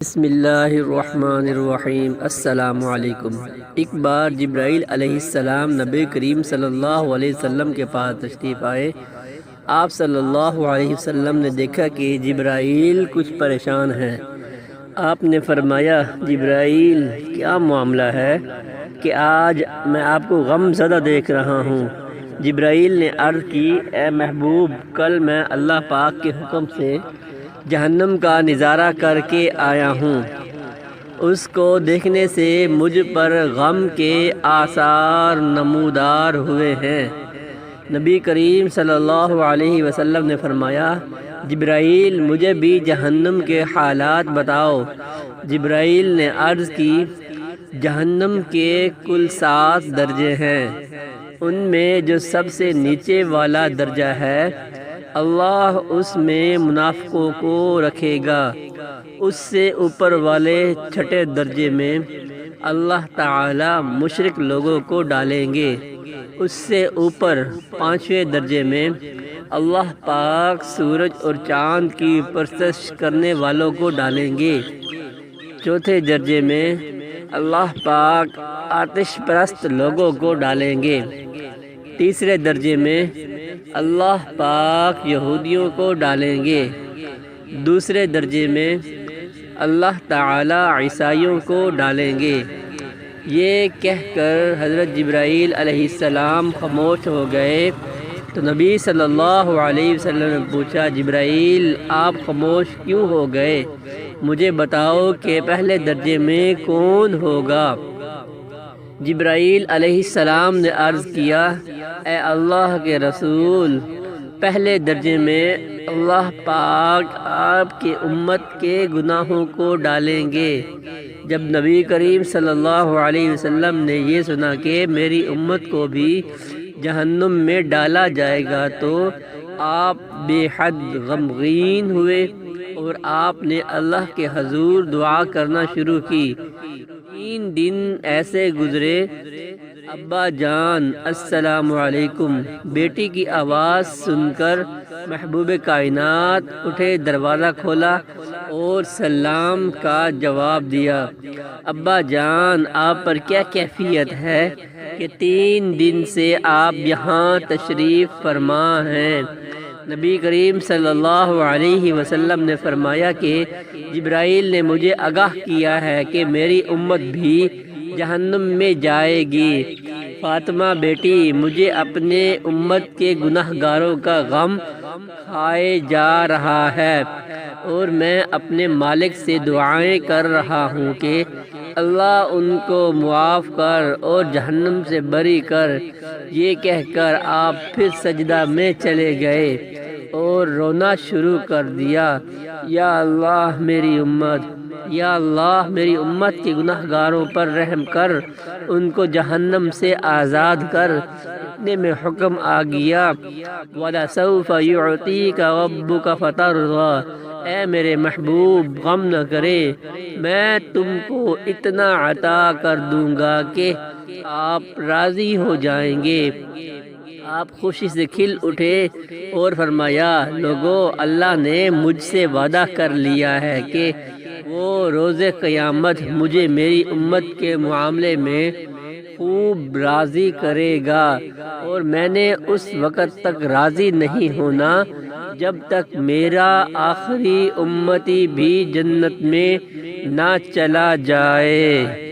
بسم اللہ الرحمن الرحیم۔ السلام علیکم۔ ایک بار جبرائیل علیہ السلام نبی کریم صلی اللہ علیہ وسلم کے پاس تشریف آئے۔ آپ صلی اللہ علیہ وسلم نے دیکھا کہ جبرائیل کچھ پریشان ہیں۔ آپ نے فرمایا، جبرائیل کیا معاملہ ہے کہ آج میں آپ کو غم زدہ دیکھ رہا ہوں؟ جبرائیل نے عرض کی، اے محبوب، کل میں اللہ پاک کے حکم سے جہنم کا نظارہ کر کے آیا ہوں۔ اس کو دیکھنے سے مجھ پر غم کے آثار نمودار ہوئے ہیں۔ نبی کریم صلی اللہ علیہ وسلم نے فرمایا، جبرائیل مجھے بھی جہنم کے حالات بتاؤ۔ جبرائیل نے عرض کی، جہنم کے کل 7 درجے ہیں۔ ان میں جو سب سے نیچے والا درجہ ہے، اللہ اس میں منافقوں کو رکھے گا۔ اس سے اوپر والے 6 درجے میں اللہ تعالی مشرک لوگوں کو ڈالیں گے۔ اس سے اوپر 5ویں درجے میں اللہ پاک سورج اور چاند کی پرستش کرنے والوں کو ڈالیں گے۔ 4تھے درجے میں اللہ پاک آتش پرست لوگوں کو ڈالیں گے۔ 3رے درجے میں اللہ پاک یہودیوں کو ڈالیں گے۔ 2 درجے میں اللہ تعالی عیسائیوں کو ڈالیں گے۔ یہ کہہ کر حضرت جبرائیل علیہ السلام خاموش ہو گئے تو نبی صلی اللہ علیہ وسلم نے پوچھا، جبرائیل آپ خاموش کیوں ہو گئے؟ مجھے بتاؤ کہ پہلے درجے میں کون ہوگا؟ جبرائیل علیہ السلام نے عرض کیا، اے اللہ کے رسول، پہلے درجے میں اللہ پاک آپ کی امت کے گناہوں کو ڈالیں گے۔ جب نبی کریم صلی اللہ علیہ وسلم نے یہ سنا کہ میری امت کو بھی جہنم میں ڈالا جائے گا تو آپ بے حد غمگین ہوئے اور آپ نے اللہ کے حضور دعا کرنا شروع کی۔ 3 دن ایسے گزرے، ابا جان السلام علیکم، بیٹی کی آواز سن کر محبوب کائنات اٹھے، دروازہ کھولا اور سلام کا جواب دیا۔ ابا جان، آپ پر کیا کیفیت ہے کہ 3 دن سے آپ یہاں تشریف فرما ہیں؟ نبی کریم صلی اللہ علیہ وسلم نے فرمایا کہ جبرائیل نے مجھے آگاہ کیا ہے کہ میری امت بھی جہنم میں جائے گی۔ فاطمہ بیٹی، مجھے اپنے امت کے گناہ گاروں کا غم کھائے جا رہا ہے اور میں اپنے مالک سے دعائیں کر رہا ہوں کہ اللہ ان کو معاف کر اور جہنم سے بری کر۔ یہ کہہ کر آپ پھر سجدہ میں چلے گئے اور رونا شروع کر دیا، یا اللہ میری امت، یا اللہ میری امت کے گناہ گاروں پر رحم کر، ان کو جہنم سے آزاد کر۔ اتنے میں حکم آ گیا، وَلَسَوْفَ يُعْطِيكَ رَبُّكَ فَتَرْضَىٰ، اے میرے محبوب غم نہ کرے، میں تم کو اتنا عطا کر دوں گا کہ آپ راضی ہو جائیں گے۔ آپ خوشی سے کھل اٹھے اور فرمایا، لوگو، اللہ نے مجھ سے وعدہ کر لیا ہے کہ وہ روز قیامت مجھے میری امت کے معاملے میں خوب راضی کرے گا، اور میں نے اس وقت تک راضی نہیں ہونا جب تک میرا آخری امتی بھی جنت میں نہ چلا جائے۔